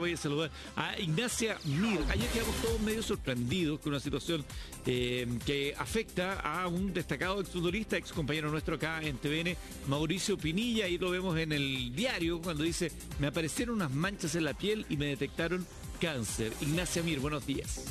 Voy a saludar a Ignacia Mir. Ayer quedamos todos medio sorprendidos con una situación que afecta a un destacado exfutbolista, ex compañero nuestro acá en TVN, Mauricio Pinilla. Ahí lo vemos en el diario cuando dice: me aparecieron unas manchas en la piel y me detectaron cáncer. Ignacia Mir, buenos días.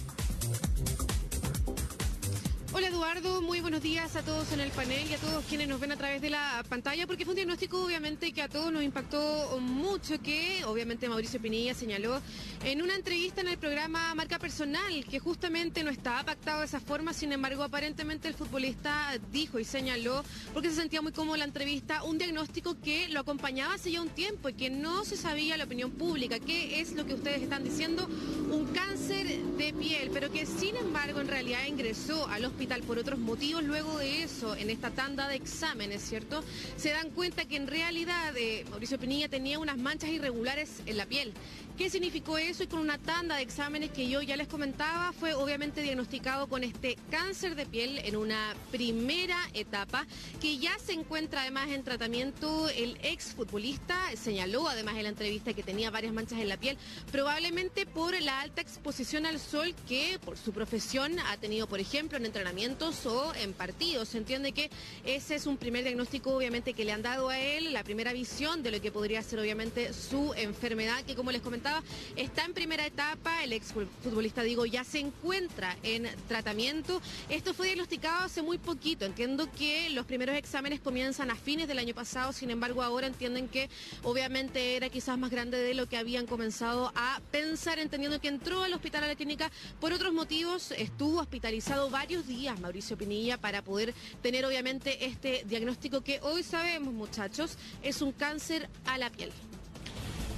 Hola Eduardo, muy buenos días a todos en el panel y a todos quienes nos ven a través de la pantalla, porque fue un diagnóstico obviamente que a todos nos impactó mucho, que obviamente Mauricio Pinilla señaló en una entrevista en el programa Marca Personal, que justamente no estaba pactado de esa forma. Sin embargo, aparentemente el futbolista dijo y señaló, porque se sentía muy cómodo en la entrevista, un diagnóstico que lo acompañaba hace ya un tiempo y que no se sabía la opinión pública. ¿Qué es lo que ustedes están diciendo? Un cáncer de piel, pero que sin embargo en realidad ingresó al hospital por otros motivos. Luego de eso, en esta tanda de exámenes, ¿cierto?, se dan cuenta que en realidad Mauricio Pinilla tenía unas manchas irregulares en la piel. ¿Qué significó eso? Y con una tanda de exámenes que yo ya les comentaba, fue obviamente diagnosticado con este cáncer de piel en una primera etapa, que ya se encuentra además en tratamiento. El exfutbolista señaló además en la entrevista que tenía varias manchas en la piel, probablemente por la alta exposición al sol que por su profesión ha tenido, por ejemplo, en entrenamientos o en partidos. Se entiende que ese es un primer diagnóstico obviamente que le han dado a él, la primera visión de lo que podría ser obviamente su enfermedad, que como les comentaba está en primera etapa. El exfutbolista, digo, ya se encuentra en tratamiento. Esto fue diagnosticado hace muy poquito. Entiendo que los primeros exámenes comienzan a fines del año pasado. Sin embargo, ahora entienden que obviamente era quizás más grande de lo que habían comenzado a pensar, entendiendo que entró al hospital, a la clínica, por otros motivos. Estuvo hospitalizado varios días Mauricio Pinilla para poder tener obviamente este diagnóstico que hoy sabemos, muchachos, es un cáncer a la piel.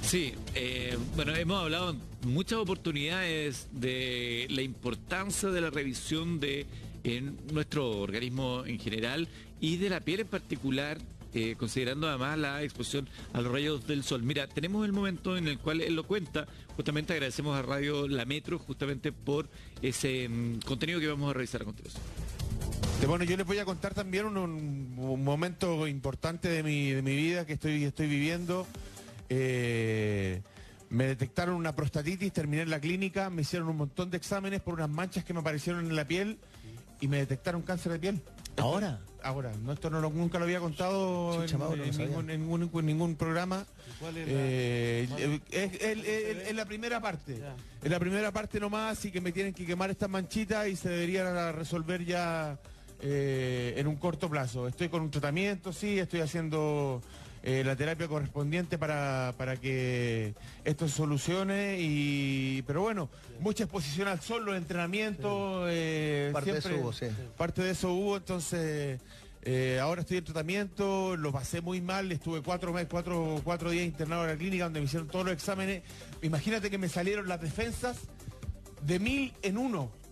Sí, bueno, hemos hablado en muchas oportunidades de la importancia de la revisión de nuestro organismo en general y de la piel en particular, considerando además la exposición a los rayos del sol. Mira, tenemos el momento en el cual él lo cuenta. Justamente agradecemos a Radio La Metro justamente por ese contenido que vamos a revisar a continuación. Bueno, yo les voy a contar también un momento importante de mi vida que estoy viviendo. Me detectaron una prostatitis, terminé en la clínica, me hicieron un montón de exámenes por unas manchas que me aparecieron en la piel y me detectaron cáncer de piel. ¿Ahora? Ahora, no, esto nunca lo había contado en ningún programa. ¿Cuál es es la primera parte. Es la primera parte nomás, así que me tienen que quemar estas manchitas y se debería resolver ya en un corto plazo. Estoy con un tratamiento, sí, estoy haciendo la terapia correspondiente para que esto se solucione, pero bueno, mucha exposición al sol, los entrenamientos, Parte de eso hubo, sí. Parte de eso hubo, entonces ahora estoy en tratamiento, lo pasé muy mal, estuve 4 días internado en la clínica donde me hicieron todos los exámenes. Imagínate que me salieron las defensas de 1000 en 1.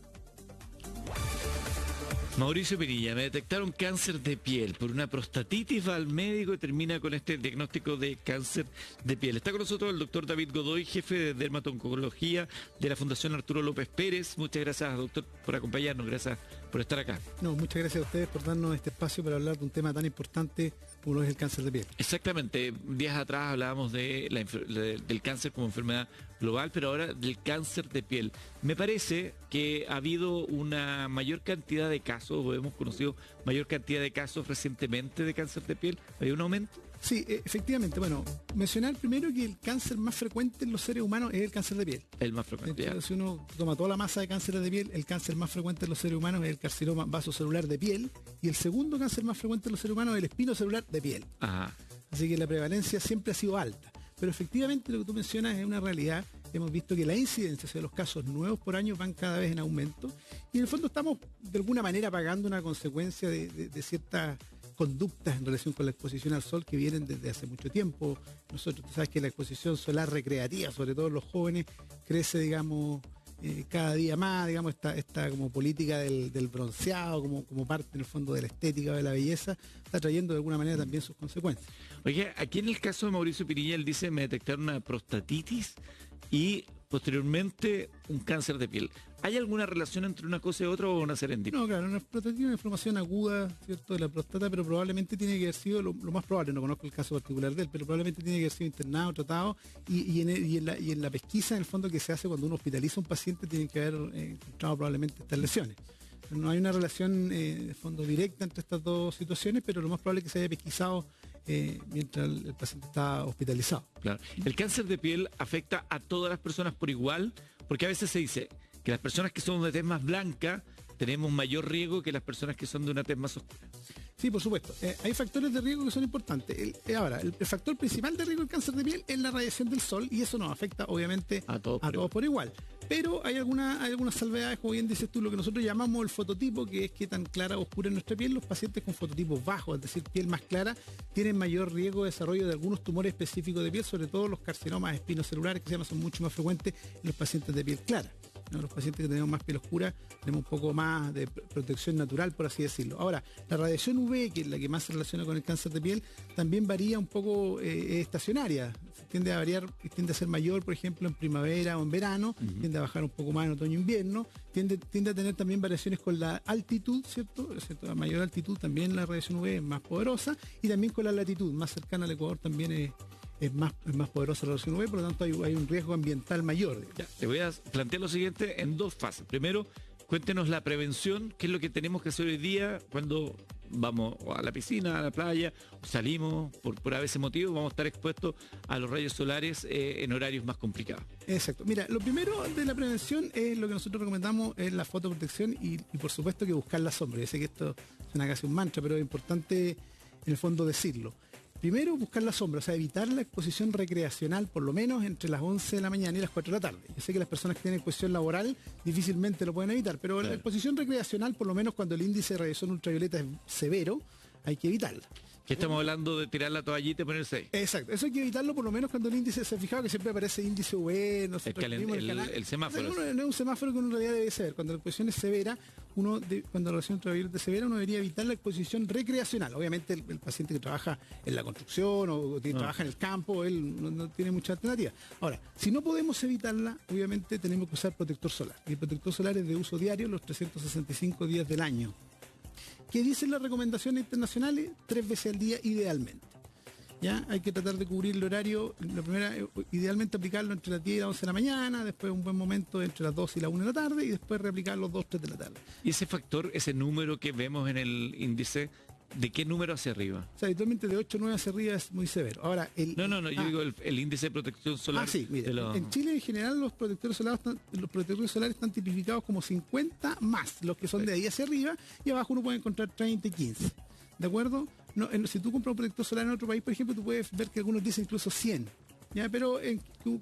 Mauricio Pinilla, me detectaron cáncer de piel por una prostatitis, va al médico y termina con este diagnóstico de cáncer de piel. Está con nosotros el doctor David Godoy, jefe de dermato-oncología de la Fundación Arturo López Pérez. Muchas gracias, doctor, por acompañarnos, gracias por estar acá. No, muchas gracias a ustedes por darnos este espacio para hablar de un tema tan importante como lo es el cáncer de piel. Exactamente, días atrás hablábamos del cáncer como enfermedad global, pero ahora del cáncer de piel. Me parece que ha habido una mayor cantidad de casos, o hemos conocido mayor cantidad de casos recientemente de cáncer de piel. ¿Hay un aumento? Sí, efectivamente. Bueno, mencionar primero que el cáncer más frecuente en los seres humanos es el cáncer de piel. El más frecuente. Entonces, si uno toma toda la masa de cánceres de piel, el cáncer más frecuente en los seres humanos es el carcinoma vasocelular de piel, y el segundo cáncer más frecuente en los seres humanos es el espinocelular de piel. Ajá. Así que la prevalencia siempre ha sido alta. Pero efectivamente lo que tú mencionas es una realidad. Hemos visto que la incidencia, o sea, los casos nuevos por año van cada vez en aumento, y en el fondo estamos de alguna manera pagando una consecuencia de ciertas conductas en relación con la exposición al sol que vienen desde hace mucho tiempo. Nosotros, tú sabes que la exposición solar recreativa, sobre todo en los jóvenes, crece, digamos, cada día más, digamos, esta como política del bronceado, como parte en el fondo de la estética o de la belleza, está trayendo de alguna manera también sus consecuencias. Oye, aquí en el caso de Mauricio Pinilla, él dice, me detectaron una prostatitis y posteriormente un cáncer de piel. ¿Hay alguna relación entre una cosa y otra o una serendipia? No, claro, una prostatina es una inflamación aguda, ¿cierto?, de la próstata, pero probablemente tiene que haber sido, lo más probable, no conozco el caso particular de él, pero probablemente tiene que haber sido internado, tratado, y en la pesquisa, en el fondo, que se hace cuando uno hospitaliza a un paciente, tiene que haber encontrado probablemente estas lesiones. No hay una relación de fondo directa entre estas dos situaciones, pero lo más probable es que se haya pesquisado mientras el paciente está hospitalizado. Claro. ¿El cáncer de piel afecta a todas las personas por igual? Porque a veces se dice que las personas que son de tez más blanca tenemos mayor riesgo que las personas que son de una tez más oscura. Sí, por supuesto. Hay factores de riesgo que son importantes. El factor principal de riesgo del cáncer de piel es la radiación del sol, y eso nos afecta obviamente a todos por igual. Pero hay algunas salvedades, como bien dices tú, lo que nosotros llamamos el fototipo, que es qué tan clara o oscura es nuestra piel. Los pacientes con fototipos bajos, es decir, piel más clara, tienen mayor riesgo de desarrollo de algunos tumores específicos de piel, sobre todo los carcinomas espinocelulares, que se llaman, son mucho más frecuentes en los pacientes de piel clara, ¿no? Los pacientes que tenemos más piel oscura tenemos un poco más de protección natural, por así decirlo. Ahora, la radiación UV, que es la que más se relaciona con el cáncer de piel, también varía un poco, estacionaria. Tiende a variar, tiende a ser mayor, por ejemplo, en primavera o en verano, tiende a bajar un poco más en otoño e invierno, tiende a tener también variaciones con la altitud, ¿cierto? A mayor altitud también la radiación UV es más poderosa, y también con la latitud, más cercana al Ecuador también es más poderosa la radiación UV, por lo tanto hay un riesgo ambiental mayor. Ya, te voy a plantear lo siguiente en dos fases. Primero, cuéntenos la prevención, qué es lo que tenemos que hacer hoy día cuando vamos a la piscina, a la playa, salimos por a veces motivos, vamos a estar expuestos a los rayos solares en horarios más complicados. Exacto. Mira, lo primero de la prevención es lo que nosotros recomendamos, es la fotoprotección y por supuesto que buscar la sombra. Yo sé que esto suena casi un mantra, pero es importante en el fondo decirlo. Primero, buscar la sombra, o sea, evitar la exposición recreacional, por lo menos entre las 11 de la mañana y las 4 de la tarde. Yo sé que las personas que tienen exposición laboral difícilmente lo pueden evitar, pero la exposición recreacional, por lo menos cuando el índice de radiación ultravioleta es severo, hay que evitarla. Que estamos hablando de tirar la toallita y ponerse ahí. Exacto, eso hay que evitarlo por lo menos cuando el índice, se ha fijado que siempre aparece índice UV, no sé, el semáforo. No es un semáforo que uno en realidad debe ser. Cuando la exposición es severa, cuando la radiación ultravioleta es severa, uno debería evitar la exposición recreacional. Obviamente el paciente que trabaja en la construcción o que trabaja en el campo, él no tiene mucha alternativa. Ahora, si no podemos evitarla, obviamente tenemos que usar protector solar. Y el protector solar es de uso diario los 365 días del año. ¿Qué dicen las recomendaciones internacionales? 3 veces al día idealmente. ¿Ya? Hay que tratar de cubrir el horario, la primera, idealmente aplicarlo entre las 10 y las 11 de la mañana, después un buen momento entre las 2 y las 1 de la tarde, y después reaplicarlo 2, 3 de la tarde. ¿Y ese factor, ese número que vemos en el índice, de qué número hacia arriba? O sea, habitualmente de 8 o 9 hacia arriba es muy severo. Ahora, yo digo el índice de protección solar. Sí, mira, en Chile en general los protectores solares están tipificados como 50 más, los que son de ahí hacia arriba, y abajo uno puede encontrar 30 y 15. ¿De acuerdo? Si tú compras un protector solar en otro país, por ejemplo, tú puedes ver que algunos dicen incluso 100. ¿Ya? Pero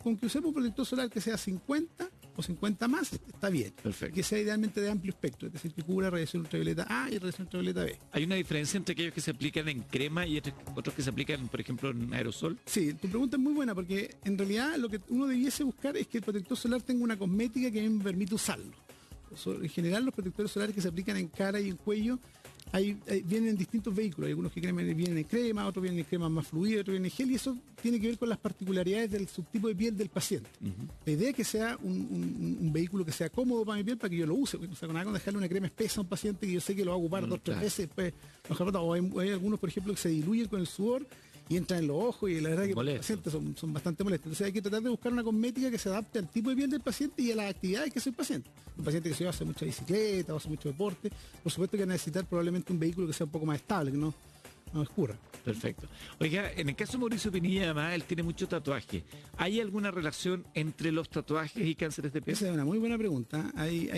con que usemos un protector solar que sea 50 o 50 más, está bien. Perfecto. Que sea idealmente de amplio espectro, es decir, que cubra radiación ultravioleta A y radiación ultravioleta B. ¿Hay una diferencia entre aquellos que se aplican en crema y otros que se aplican, por ejemplo, en aerosol? Sí, tu pregunta es muy buena, porque en realidad lo que uno debiese buscar es que el protector solar tenga una cosmética que a mí me permita usarlo. En general, los protectores solares que se aplican en cara y en cuello vienen en distintos vehículos. Hay algunos que vienen en crema, otros vienen en crema más fluida, otros vienen en gel, y eso tiene que ver con las particularidades del subtipo de piel del paciente. La idea es que sea un vehículo que sea cómodo para mi piel, para que yo lo use. O sea, con nada con dejarle una crema espesa a un paciente que yo sé que lo va a ocupar 2 o 3 veces después. O hay algunos, por ejemplo, que se diluyen con el sudor y entran en los ojos, y la verdad que los pacientes son bastante molestos. Entonces hay que tratar de buscar una cosmética que se adapte al tipo de piel del paciente y a las actividades que hace el paciente. Un paciente que se hace mucha bicicleta o hace mucho deporte, por supuesto que va a necesitar probablemente un vehículo que sea un poco más estable, que no escurra. Perfecto. Oiga, en el caso de Mauricio Pinilla, además, él tiene mucho tatuaje. ¿Hay alguna relación entre los tatuajes y cánceres de piel? Esa es una muy buena pregunta. Hay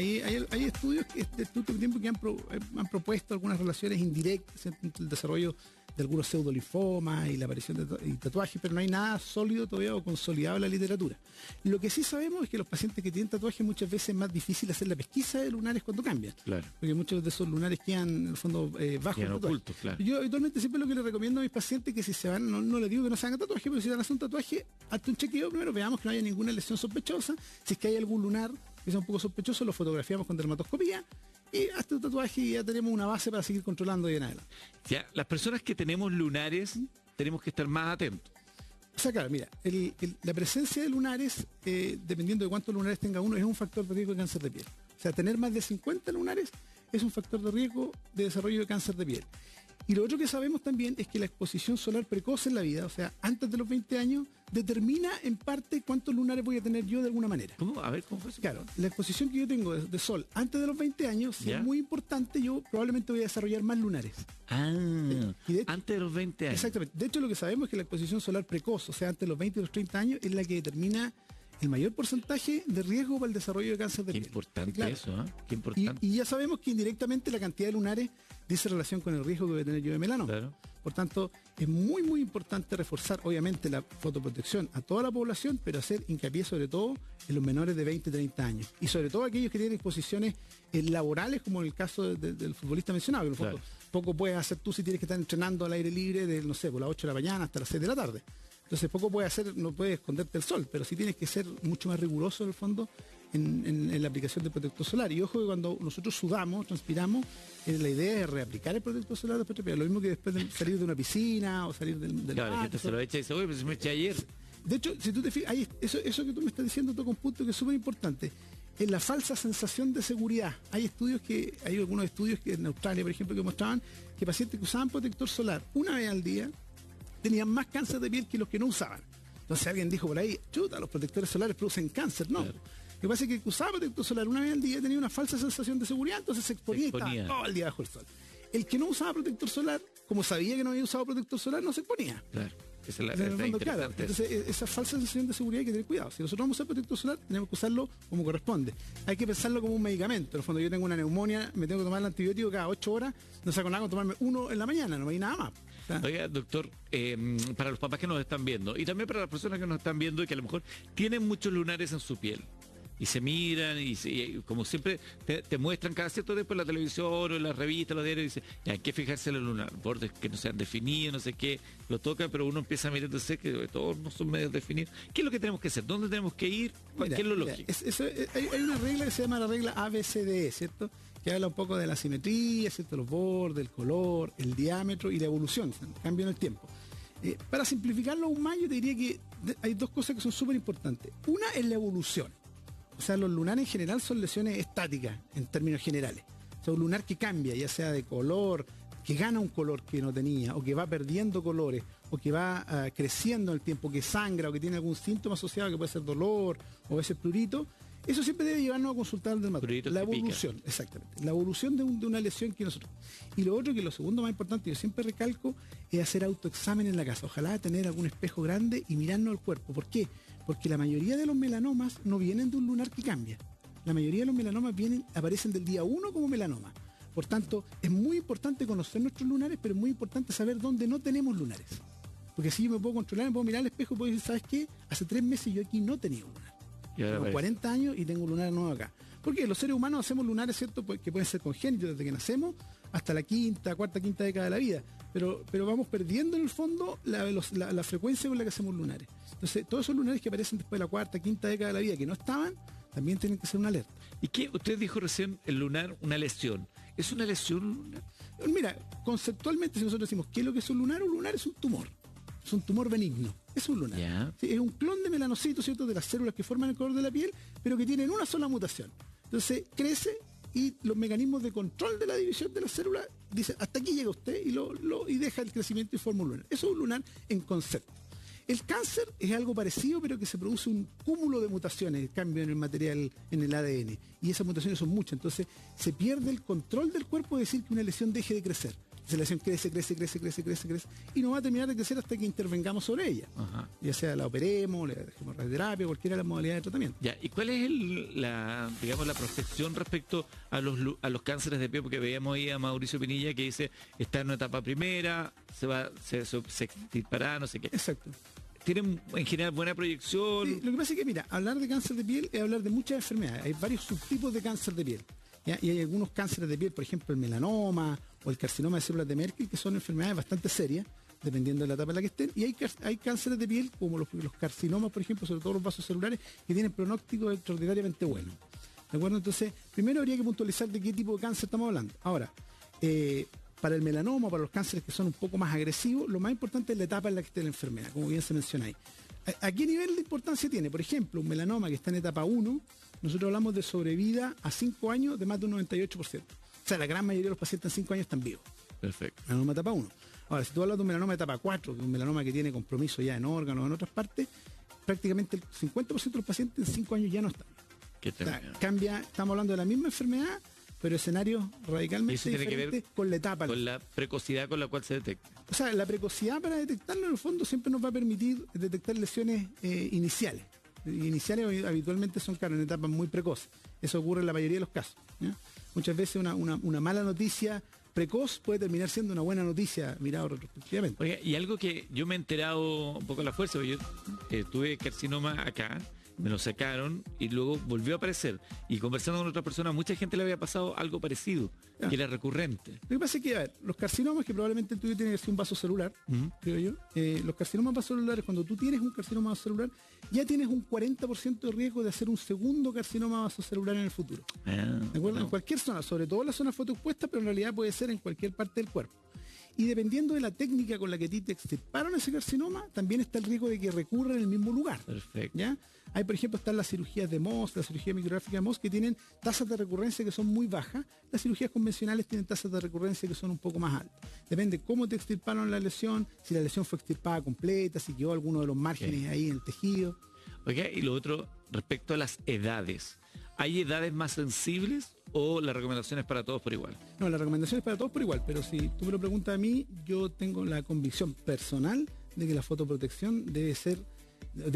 estudios de este último tiempo que han propuesto algunas relaciones indirectas entre el desarrollo de algunos pseudolinfomas y la aparición de tatuajes, pero no hay nada sólido todavía o consolidado en la literatura. Lo que sí sabemos es que los pacientes que tienen tatuajes muchas veces es más difícil hacer la pesquisa de lunares cuando cambian. Claro. Porque muchos de esos lunares quedan en el fondo bajos. Ocultos, claro. Yo habitualmente siempre lo que les recomiendo a mis pacientes es que si se van, no les digo que no se hagan tatuaje, pero si van a hacer un tatuaje, hazte un chequeo primero, veamos que no haya ninguna lesión sospechosa. Si es que hay algún lunar que sea un poco sospechoso, lo fotografiamos con dermatoscopía y hasta un tatuaje, y ya tenemos una base para seguir controlando de en adelante. Ya, las personas que tenemos lunares tenemos que estar más atentos. O sea, claro, mira, la presencia de lunares, dependiendo de cuántos lunares tenga uno, es un factor de riesgo de cáncer de piel. O sea, tener más de 50 lunares es un factor de riesgo de desarrollo de cáncer de piel. Y lo otro que sabemos también es que la exposición solar precoz en la vida, o sea, antes de los 20 años, determina en parte cuántos lunares voy a tener yo de alguna manera. ¿Cómo? A ver, ¿cómo fue eso? Claro, la exposición que yo tengo de sol antes de los 20 años, si es muy importante, yo probablemente voy a desarrollar más lunares. Antes de los 20 años. Exactamente. De hecho, lo que sabemos es que la exposición solar precoz, o sea, antes de los 20 y los 30 años, es la que determina el mayor porcentaje de riesgo para el desarrollo de cáncer de piel. Qué importante claro. eso, ¿eh? Qué importante. Y ya sabemos que indirectamente la cantidad de lunares dice relación con el riesgo que voy a tener yo de melanoma. Claro. Por tanto, es muy, muy importante reforzar, obviamente, la fotoprotección a toda la población, pero hacer hincapié sobre todo en los menores de 20 y 30 años. Y sobre todo aquellos que tienen exposiciones laborales, como en el caso del futbolista mencionado, que en el fondo poco puedes hacer tú si tienes que estar entrenando al aire libre de, no sé, por las 8 de la mañana hasta las 6 de la tarde. Entonces poco puedes hacer, no puedes esconderte el sol, pero sí tienes que ser mucho más riguroso en el fondo en la aplicación del protector solar. Y ojo que cuando nosotros sudamos, transpiramos, la idea es reaplicar el protector solar después de transpirar. Lo mismo que después de salir de una piscina o salir del claro, la gente se lo echa y dice, oye, pues se me eché ayer. De hecho, si tú te fijas, eso que tú me estás diciendo toca un punto que es súper importante. Es la falsa sensación de seguridad. Hay algunos estudios que en Australia, por ejemplo, que mostraban que pacientes que usaban protector solar una vez al día tenían más cáncer de piel que los que no usaban. Entonces alguien dijo por ahí, chuta, los protectores solares producen cáncer. No. Claro. Lo que pasa es que usaba protector solar una vez al día tenía una falsa sensación de seguridad, entonces se exponía. Y estaba todo el día bajo el sol. El que no usaba protector solar, como sabía que no había usado protector solar, no se exponía. Claro. Esa es la fondo, claro. Entonces, esa falsa sensación de seguridad hay que tener cuidado. Si nosotros vamos a usar protector solar, tenemos que usarlo como corresponde. Hay que pensarlo como un medicamento. En el fondo, yo tengo una neumonía, me tengo que tomar el antibiótico cada 8 horas, no saco nada con tomarme uno en la mañana, no hay nada más. Oiga, doctor, para los papás que nos están viendo y también para las personas que nos están viendo y que a lo mejor tienen muchos lunares en su piel y se miran y como siempre te muestran cada cierto tiempo en la televisión o en las revistas, los diarios, y dicen, hay que fijarse en el lunar, bordes que no sean definidos, no sé qué, lo toca, pero uno empieza a mirar, entonces que todos no son medios definidos. ¿Qué es lo que tenemos que hacer? ¿Dónde tenemos que ir? ¿Qué es lo lógico? Hay una regla que se llama la regla ABCDE, ¿cierto? Que habla un poco de la simetría, ¿cierto? Los bordes, el color, el diámetro y la evolución, el cambio en el tiempo. Para simplificarlo aún más, yo te diría que hay dos cosas que son súper importantes. Una es la evolución. O sea, los lunares en general son lesiones estáticas, en términos generales. O sea, un lunar que cambia, ya sea de color, que gana un color que no tenía, o que va perdiendo colores, o que va creciendo en el tiempo, que sangra, o que tiene algún síntoma asociado, que puede ser dolor, o a veces prurito. Eso siempre debe llevarnos a consultar al dermatólogo. La evolución, exactamente. La evolución de una lesión que nosotros... Y lo otro, que lo segundo más importante, yo siempre recalco, es hacer autoexamen en la casa. Ojalá tener algún espejo grande y mirarnos el cuerpo. ¿Por qué? Porque la mayoría de los melanomas no vienen de un lunar que cambia. La mayoría de los melanomas aparecen del día 1 como melanoma. Por tanto, es muy importante conocer nuestros lunares, pero es muy importante saber dónde no tenemos lunares. Porque así yo me puedo controlar, me puedo mirar al espejo y puedo decir, ¿sabes qué? Hace 3 meses yo aquí no tenía un lunar. Tengo 40 años y tengo un lunar nuevo acá. Porque los seres humanos hacemos lunares, ¿cierto? Que pueden ser congénitos desde que nacemos hasta la cuarta, quinta década de la vida. Pero vamos perdiendo en el fondo la frecuencia con la que hacemos lunares. Entonces, todos esos lunares que aparecen después de la cuarta, quinta década de la vida que no estaban, también tienen que ser una alerta. ¿Y qué? Usted dijo recién el lunar, una lesión. ¿Es una lesión lunar? Mira, conceptualmente, si nosotros decimos qué es lo que es un lunar es un tumor. Es un tumor benigno. Es un lunar. Yeah. Sí, es un clon de melanocitos, ¿cierto? De las células que forman el color de la piel, pero que tienen una sola mutación. Entonces crece y los mecanismos de control de la división de las células dicen, hasta aquí llega usted y deja el crecimiento y forma un lunar. Eso es un lunar en concepto. El cáncer es algo parecido, pero que se produce un cúmulo de mutaciones, el cambio en el material, en el ADN. Y esas mutaciones son muchas. Entonces se pierde el control del cuerpo de decir que una lesión deje de crecer. Esa lesión crece y no va a terminar de crecer hasta que intervengamos sobre ella. Ajá. Ya sea la operemos, le dejemos radioterapia, cualquiera de las modalidades de tratamiento. Ya, ¿y cuál es la protección respecto a los cánceres de piel? Porque veíamos ahí a Mauricio Pinilla que dice, está en una etapa primera, se disparará, no sé qué. Exacto. ¿Tienen en general buena proyección? Sí, lo que pasa es que, mira, hablar de cáncer de piel es hablar de muchas enfermedades. Hay varios subtipos de cáncer de piel. ¿Ya? Y hay algunos cánceres de piel, por ejemplo, el melanoma o el carcinoma de células de Merkel, que son enfermedades bastante serias, dependiendo de la etapa en la que estén. Y hay cánceres de piel, como los carcinomas, por ejemplo, sobre todo los vasos celulares, que tienen pronóstico extraordinariamente bueno. ¿De acuerdo? Entonces, primero habría que puntualizar de qué tipo de cáncer estamos hablando. Ahora, para el melanoma, para los cánceres que son un poco más agresivos, lo más importante es la etapa en la que esté la enfermedad, como bien se menciona ahí. ¿A qué nivel de importancia tiene? Por ejemplo, un melanoma que está en etapa 1, nosotros hablamos de sobrevida a 5 años de más de un 98%. O sea, la gran mayoría de los pacientes en 5 años están vivos. Perfecto. Melanoma etapa 1. Ahora, si tú hablas de un melanoma etapa 4, que es un melanoma que tiene compromiso ya en órganos o en otras partes, prácticamente el 50% de los pacientes en 5 años ya no están. ¿Qué tal? O sea, cambia, estamos hablando de la misma enfermedad, pero escenarios radicalmente diferentes con la etapa. Con la precocidad con la cual se detecta. O sea, la precocidad para detectarlo en el fondo siempre nos va a permitir detectar lesiones iniciales. Iniciales habitualmente son, claro, en etapas muy precoces. Eso ocurre en la mayoría de los casos, ¿ya? Muchas veces una mala noticia precoz puede terminar siendo una buena noticia mirado retrospectivamente. Oiga, y algo que yo me he enterado un poco a la fuerza, porque yo tuve carcinoma acá, me lo sacaron y luego volvió a aparecer. Y conversando con otras personas, mucha gente le había pasado algo parecido, que era recurrente. Lo que pasa es que, a ver, los carcinomas, que probablemente el tuyo tiene que ser un vaso celular, creo yo, los carcinomas vasocelulares, cuando tú tienes un carcinoma vasocelular, ya tienes un 40% de riesgo de hacer un segundo carcinoma vasocelular en el futuro. ¿De acuerdo? En cualquier zona, sobre todo en la zona fotoexpuesta, pero en realidad puede ser en cualquier parte del cuerpo. Y dependiendo de la técnica con la que a ti te extirparon ese carcinoma, también está el riesgo de que recurra en el mismo lugar. Perfecto. ¿Ya? Hay, por ejemplo, están las cirugías de Mohs, la cirugía micrográfica de Mohs, que tienen tasas de recurrencia que son muy bajas. Las cirugías convencionales tienen tasas de recurrencia que son un poco más altas. Depende cómo te extirparon la lesión, si la lesión fue extirpada completa, si quedó alguno de los márgenes ahí en el tejido. Oiga, y lo otro, respecto a las edades. ¿Hay edades más sensibles o la recomendación es para todos por igual? No, la recomendación es para todos por igual, pero si tú me lo preguntas a mí, yo tengo la convicción personal de que la fotoprotección debe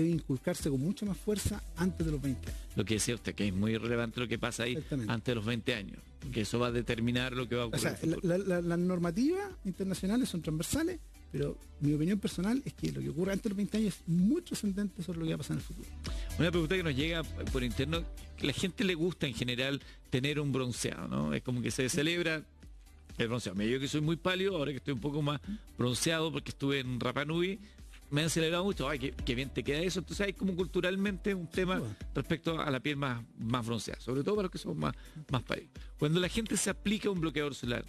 inculcarse con mucha más fuerza antes de los 20 años. Lo que decía usted, que es muy relevante lo que pasa ahí antes de los 20 años, que eso va a determinar lo que va a ocurrir. O sea, las normativas internacionales son transversales, pero mi opinión personal es que lo que ocurre antes de los 20 años es muy trascendente sobre lo que va a pasar en el futuro. Una pregunta que nos llega por interno, que a la gente le gusta en general tener un bronceado, ¿no? Es como que se celebra el bronceado. Yo que soy muy pálido, ahora que estoy un poco más bronceado porque estuve en Rapa Nui, me han celebrado mucho, ay, qué bien te queda eso. Entonces hay como culturalmente un tema respecto a la piel más bronceada, sobre todo para los que somos más pálidos. Cuando la gente se aplica un bloqueador solar,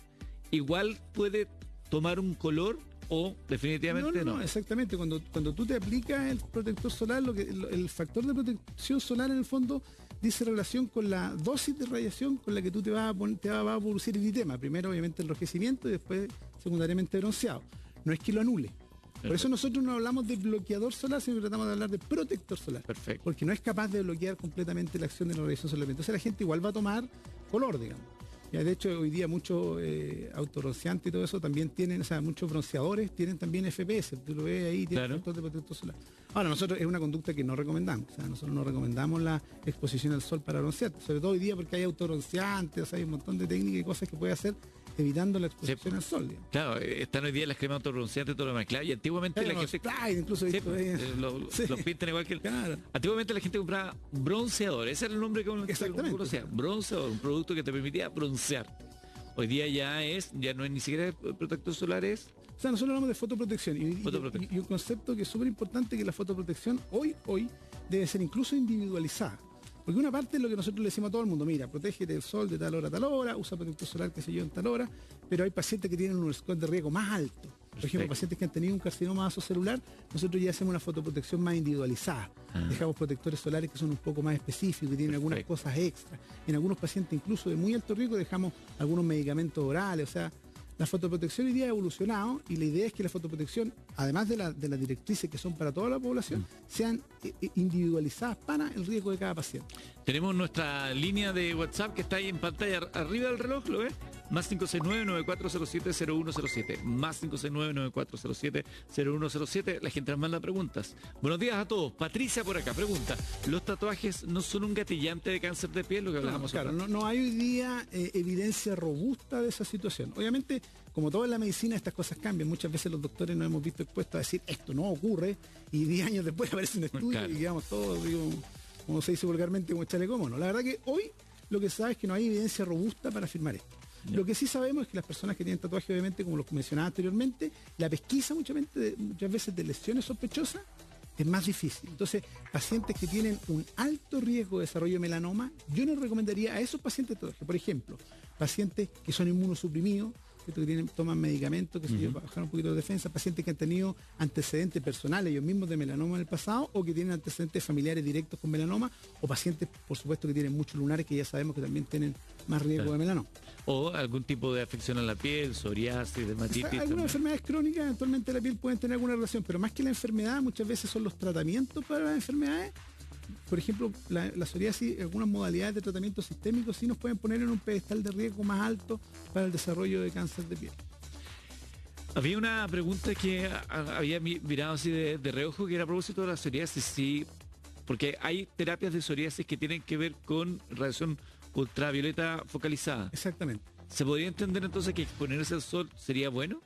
igual puede tomar un color o definitivamente no. Exactamente. Cuando tú te aplicas el protector solar, el factor de protección solar en el fondo dice relación con la dosis de radiación con la que tú te va a producir eritema. Primero, obviamente, enrojecimiento y después, secundariamente, bronceado. No es que lo anule. Por eso nosotros no hablamos de bloqueador solar, sino que tratamos de hablar de protector solar. Perfecto. Porque no es capaz de bloquear completamente la acción de la radiación solar. Entonces la gente igual va a tomar color, digamos. Ya, de hecho, hoy día muchos autobronceantes y todo eso también tienen, o sea, muchos bronceadores tienen también FPS. Tú lo ves ahí, tiene factor de protector solar. Ahora, nosotros es una conducta que no recomendamos. O sea, nosotros no recomendamos la exposición al sol para broncear. Sobre todo hoy día porque hay autobronceantes, o sea, hay un montón de técnicas y cosas que puede hacer evitando la exposición al sol. Digamos. Claro, están hoy día las cremas autobronceantes y todo lo demás. Claro, y antiguamente la gente... incluso los pintan igual que... Claro. Antiguamente la gente compraba bronceador. Ese era el nombre que uno conocía. Bronceador, un producto que te permitía broncear. Hoy día ya no es ni siquiera protector solar, es... O sea, nosotros hablamos de fotoprotección. Y un concepto que es súper importante, que la fotoprotección hoy debe ser incluso individualizada. Porque una parte es lo que nosotros le decimos a todo el mundo, mira, protégete del sol de tal hora a tal hora, usa protector solar, qué sé yo, en tal hora, pero hay pacientes que tienen un score de riesgo más alto. Por ejemplo, pacientes que han tenido un carcinoma vasocelular, nosotros ya hacemos una fotoprotección más individualizada. Dejamos protectores solares que son un poco más específicos, que tienen algunas cosas extras. En algunos pacientes incluso de muy alto riesgo dejamos algunos medicamentos orales, o sea, la fotoprotección hoy día ha evolucionado y la idea es que la fotoprotección, además de las directrices que son para toda la población, sean individualizadas para el riesgo de cada paciente. Tenemos nuestra línea de WhatsApp que está ahí en pantalla, arriba del reloj, ¿lo ves? Más 569-9407-0107. Más 569-9407-0107. La gente nos manda preguntas. Buenos días a todos. Patricia por acá pregunta: ¿los tatuajes no son un gatillante de cáncer de piel? Lo que hablábamos. Claro, no hay hoy día evidencia robusta de esa situación. Obviamente, como todo en la medicina, estas cosas cambian. Muchas veces los doctores nos hemos visto expuestos a decir esto no ocurre y 10 años después aparece un estudio y quedamos todos, como se dice vulgarmente, como chaleco mono. La verdad que hoy lo que se sabe es que no hay evidencia robusta para afirmar esto. Lo que sí sabemos es que las personas que tienen tatuajes, obviamente, como los mencionaba anteriormente, la pesquisa muchas veces de lesiones sospechosas es más difícil. Entonces, pacientes que tienen un alto riesgo de desarrollo de melanoma, yo no recomendaría a esos pacientes tatuajes. Por ejemplo, pacientes que son inmunosuprimidos, ¿cierto? Que toman medicamentos que se bajan un poquito de defensa, pacientes que han tenido antecedentes personales ellos mismos de melanoma en el pasado o que tienen antecedentes familiares directos con melanoma, o pacientes, por supuesto, que tienen muchos lunares que ya sabemos que también tienen más riesgo de melanoma. O algún tipo de afección a la piel, psoriasis, dermatitis. Algunas enfermedades crónicas eventualmente la piel pueden tener alguna relación, pero más que la enfermedad muchas veces son los tratamientos para las enfermedades. Por ejemplo, la psoriasis, algunas modalidades de tratamiento sistémico sí nos pueden poner en un pedestal de riesgo más alto para el desarrollo de cáncer de piel. Había una pregunta que había mirado así de reojo, que era a propósito de la psoriasis, sí, porque hay terapias de psoriasis que tienen que ver con radiación ultravioleta focalizada. Exactamente. ¿Se podría entender entonces que exponerse al sol sería bueno?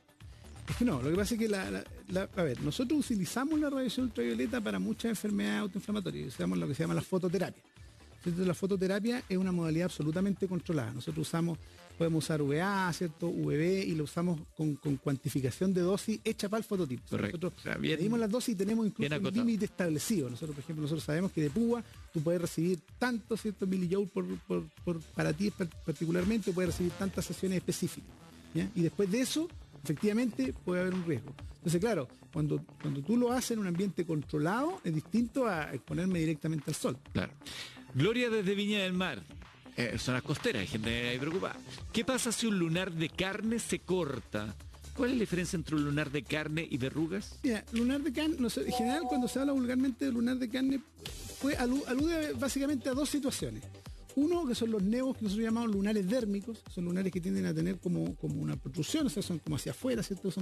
Es que no, lo que pasa es que a ver, nosotros utilizamos la radiación ultravioleta para muchas enfermedades autoinflamatorias, usamos lo que se llama la fototerapia. Entonces, la fototerapia es una modalidad absolutamente controlada. Nosotros podemos usar UVA, ¿cierto? UVB, y lo usamos con cuantificación de dosis hecha para el fototipo. Correcto. Nosotros medimos las dosis y tenemos incluso un límite establecido. Nosotros, por ejemplo, sabemos que de púa tú puedes recibir tanto, ¿cierto?, millijoules para ti particularmente, puedes recibir tantas sesiones específicas, ¿ya? Y después de eso, efectivamente, puede haber un riesgo. Entonces, claro, cuando tú lo haces en un ambiente controlado, es distinto a exponerme directamente al sol. Claro. Gloria desde Viña del Mar. Zonas costeras, hay gente ahí preocupada. ¿Qué pasa si un lunar de carne se corta? ¿Cuál es la diferencia entre un lunar de carne y verrugas? Mira, lunar de carne, en general cuando se habla vulgarmente de lunar de carne, alude básicamente a dos situaciones. Uno, que son los nevos que nosotros llamamos lunares dérmicos, son lunares que tienden a tener como una protrusión, o sea, son como hacia afuera, ¿cierto?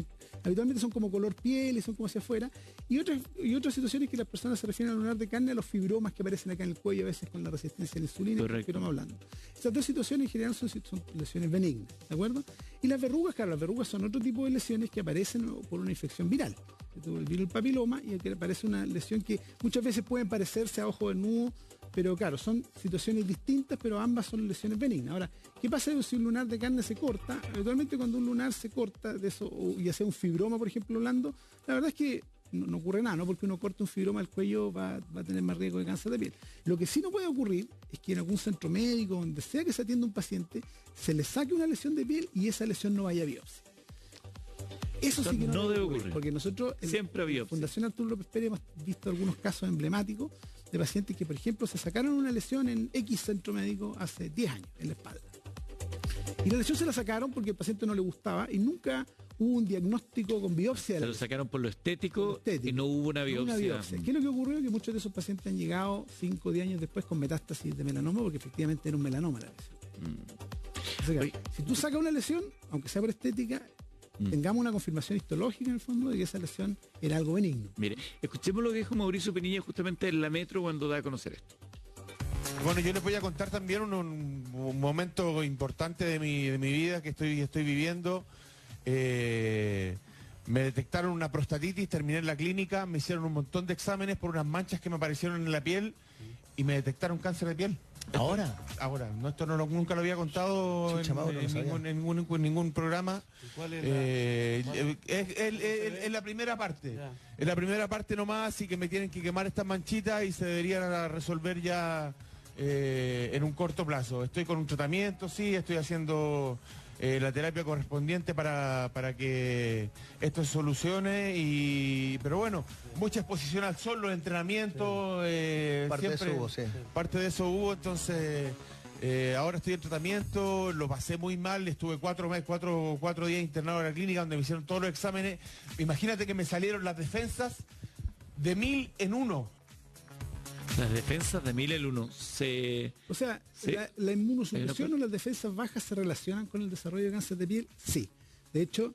Habitualmente son como color piel y son como hacia afuera. Y otras situaciones que las personas se refieren al lunar de carne, a los fibromas que aparecen acá en el cuello, a veces con la resistencia a la insulina, que estamos hablando. Estas dos situaciones en general son lesiones benignas, ¿de acuerdo? Y las verrugas, claro, las verrugas son otro tipo de lesiones que aparecen por una infección viral. El virus papiloma, y aquí aparece una lesión que muchas veces pueden parecerse a ojo desnudo, pero claro, son situaciones distintas, pero ambas son lesiones benignas. Ahora, ¿qué pasa si un lunar de carne se corta? Habitualmente cuando un lunar se corta, de eso, ya sea un fibroma, por ejemplo, blando, la verdad es que no ocurre nada, ¿no? Porque uno corta un fibroma del cuello va a tener más riesgo de cáncer de piel. Lo que sí no puede ocurrir es que en algún centro médico, donde sea que se atienda un paciente, se le saque una lesión de piel y esa lesión no vaya a biopsia. Eso sí que no debe ocurrir, porque nosotros en la Fundación Arturo López Pérez hemos visto algunos casos emblemáticos de pacientes que, por ejemplo, se sacaron una lesión en X centro médico hace 10 años en la espalda. Y la lesión se la sacaron porque al paciente no le gustaba y nunca hubo un diagnóstico con biopsia. Se lo sacaron por lo estético y no hubo una biopsia. ¿Qué es lo que ocurrió? Que muchos de esos pacientes han llegado 5 o 10 años después con metástasis de melanoma, porque efectivamente era un melanoma la lesión. Entonces, si tú sacas una lesión, aunque sea por estética, tengamos una confirmación histológica en el fondo de que esa lesión era algo benigno. Mire, escuchemos lo que dijo Mauricio Pinilla justamente en la Metro cuando da a conocer esto. Bueno, yo les voy a contar también un momento importante de mi vida que estoy viviendo. Me detectaron una prostatitis, terminé en la clínica, me hicieron un montón de exámenes por unas manchas que me aparecieron en la piel y me detectaron cáncer de piel. ¿Ahora? Ahora, no, esto nunca lo había contado en ningún programa. ¿Cuál es es la primera parte. Ya. Es la primera parte nomás, así que me tienen que quemar estas manchitas y se deberían resolver ya en un corto plazo. Estoy con un tratamiento, sí, estoy haciendo la terapia correspondiente para que esto se solucione, pero bueno, mucha exposición al sol, los entrenamientos, parte de eso hubo, sí. Parte de eso hubo, entonces ahora estoy en tratamiento, lo pasé muy mal, estuve 4 días internado en la clínica donde me hicieron todos los exámenes. Imagínate que me salieron las defensas de 1000 en 1. Las defensas de 1000 en 1. O sea, la inmunosupresión o las defensas bajas se relacionan con el desarrollo de cáncer de piel, sí. De hecho,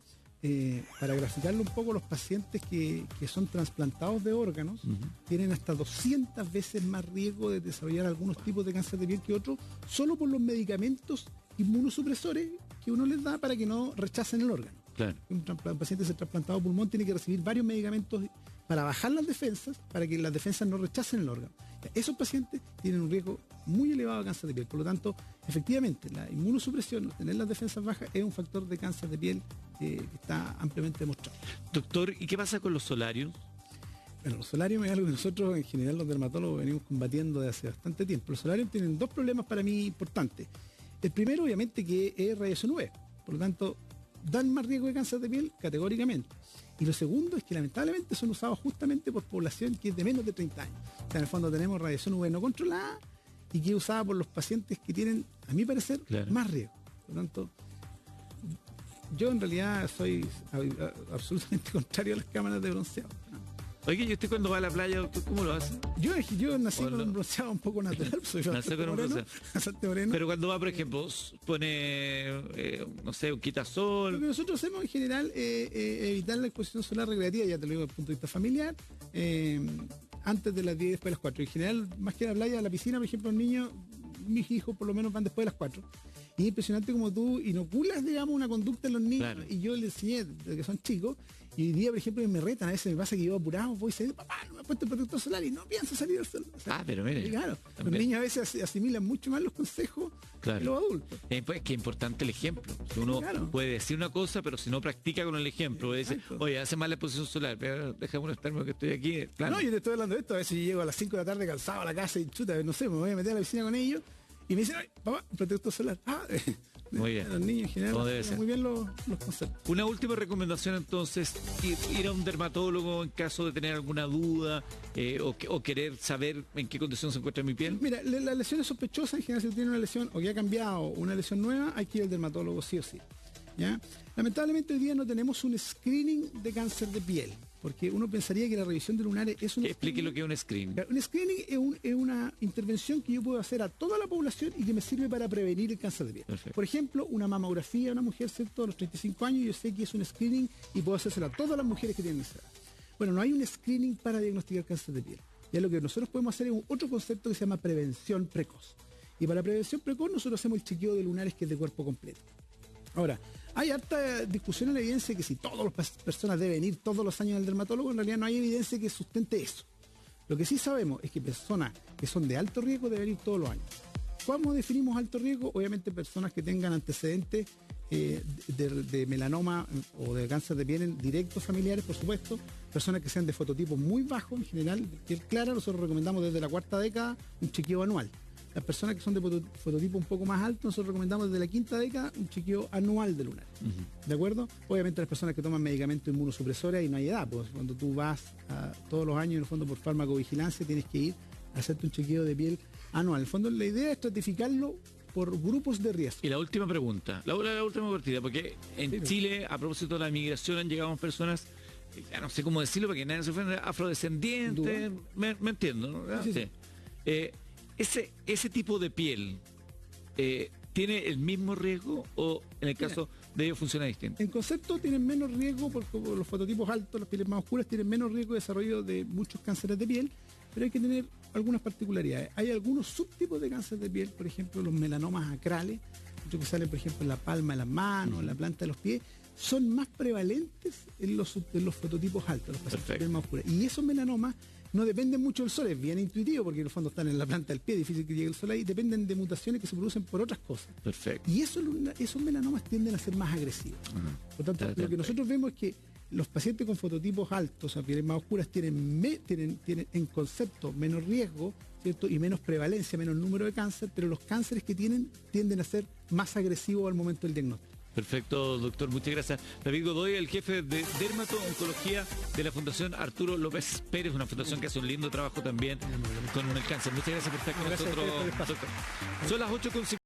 para graficarlo un poco, los pacientes que son trasplantados de órganos tienen hasta 200 veces más riesgo de desarrollar algunos tipos de cáncer de piel que otros, solo por los medicamentos inmunosupresores que uno les da para que no rechacen el órgano. Claro. Un paciente trasplantado de pulmón tiene que recibir varios medicamentos para bajar las defensas, para que las defensas no rechacen el órgano. Esos pacientes tienen un riesgo muy elevado de cáncer de piel. Por lo tanto, efectivamente, la inmunosupresión, tener las defensas bajas, es un factor de cáncer de piel que está ampliamente demostrado. Doctor, ¿y qué pasa con los solarios? Bueno, los solarios es algo que nosotros, en general, los dermatólogos venimos combatiendo desde hace bastante tiempo. Los solarios tienen dos problemas para mí importantes. El primero, obviamente, que es radiación UV. Por lo tanto, dan más riesgo de cáncer de piel categóricamente. Y lo segundo es que lamentablemente son usados justamente por población que es de menos de 30 años. O sea, en el fondo tenemos radiación UV no controlada y que es usada por los pacientes que tienen, a mi parecer, más riesgo. Por lo tanto, yo en realidad soy absolutamente contrario a las cámaras de bronceado. Oye, ¿y usted cuando va a la playa, cómo lo hace? Yo nací con un bronceado un poco natural, soy bastante moreno. Pero cuando va, por ejemplo, pone, no sé, un quitasol. Lo que nosotros hacemos en general evitar la exposición solar recreativa, ya te lo digo desde el punto de vista familiar, antes de las 10 y después de las 4. En general, más que a la playa, a la piscina, por ejemplo, mis hijos por lo menos van después de las 4. Y es impresionante como tú inoculas, digamos, una conducta en los niños. Claro. Y yo les enseñé desde que son chicos. Y hoy día, por ejemplo, me retan. A veces me pasa que yo apurado voy y digo, papá, no me he puesto el protector solar y no pienso salir del sol. O sea, pero mire. Claro, los niños a veces asimilan mucho más los consejos que los adultos. Pues que es importante el ejemplo. Uno puede decir una cosa, pero si no practica con el ejemplo, puede decir, oye, hace mal la exposición solar, pero déjame estarme que estoy aquí. Claro. No, yo te estoy hablando de esto. A veces yo llego a las 5 de la tarde cansado a la casa y chuta, no sé, me voy a meter a la piscina con ellos. Y me dicen, ay, papá, protector solar. Muy bien. Los niños en general muy bien los conceptos. Una última recomendación entonces, ir a un dermatólogo en caso de tener alguna duda o querer saber en qué condición se encuentra mi piel. Mira, las lesiones sospechosas en general, si tiene una lesión o que ha cambiado una lesión nueva, hay que ir al dermatólogo sí o sí. ¿Ya? Lamentablemente hoy día no tenemos un screening de cáncer de piel, porque uno pensaría que la revisión de lunares es un... Explique lo que es un screening. Un screening es una intervención que yo puedo hacer a toda la población y que me sirve para prevenir el cáncer de piel. Perfecto. Por ejemplo, una mamografía de una mujer, ¿cierto? A los 35 años, yo sé que es un screening y puedo hacérselo a todas las mujeres que tienen esa edad. Bueno, no hay un screening para diagnosticar cáncer de piel. Ya lo que nosotros podemos hacer es otro concepto que se llama prevención precoz. Y para prevención precoz nosotros hacemos el chequeo de lunares, que es de cuerpo completo. Ahora, hay harta discusión en la evidencia que si todas las personas deben ir todos los años al dermatólogo, en realidad no hay evidencia que sustente eso. Lo que sí sabemos es que personas que son de alto riesgo deben ir todos los años. ¿Cómo definimos alto riesgo? Obviamente personas que tengan antecedentes de melanoma o de cáncer de piel directos familiares, por supuesto, personas que sean de fototipos muy bajos, en general, piel clara, nosotros recomendamos desde la cuarta década un chequeo anual. Las personas que son de fototipo un poco más alto, nosotros recomendamos desde la quinta década un chequeo anual de lunar. ¿De acuerdo? Obviamente las personas que toman medicamentos inmunosupresores y no hay edad, pues cuando tú vas todos los años, en el fondo por farmacovigilancia, tienes que ir a hacerte un chequeo de piel anual. En el fondo la idea es estratificarlo por grupos de riesgo. Y la última pregunta, la última partida, porque en Chile, a propósito de la migración, han llegado personas, ya no sé cómo decirlo, porque nadie se ofende, afrodescendientes, me entiendo, ¿no? Sí. Ese tipo de piel ¿tiene el mismo riesgo o en el caso de ellos funciona distinto? En concepto tienen menos riesgo porque los fototipos altos, las pieles más oscuras, tienen menos riesgo de desarrollo de muchos cánceres de piel, pero hay que tener algunas particularidades. Hay algunos subtipos de cáncer de piel, por ejemplo los melanomas acrales, muchos que salen por ejemplo en la palma de las manos, en la planta de los pies, son más prevalentes en los fototipos altos, los pacientes de piel más oscura. Y esos melanomas no dependen mucho del sol, es bien intuitivo porque en el fondo están en la planta del pie, difícil que llegue el sol ahí, dependen de mutaciones que se producen por otras cosas. Perfecto. Y esos melanomas tienden a ser más agresivos. Por tanto, lo que nosotros vemos es que los pacientes con fototipos altos, a pieles más oscuras, tienen en concepto menos riesgo, ¿cierto? Y menos prevalencia, menos número de cáncer, pero los cánceres que tienden a ser más agresivos al momento del diagnóstico. Perfecto, doctor. Muchas gracias. David Godoy, el jefe de dermato-oncología de la Fundación Arturo López Pérez, una fundación que hace un lindo trabajo también con el cáncer. Muchas gracias por estar con nosotros, doctor. Son las 8:50.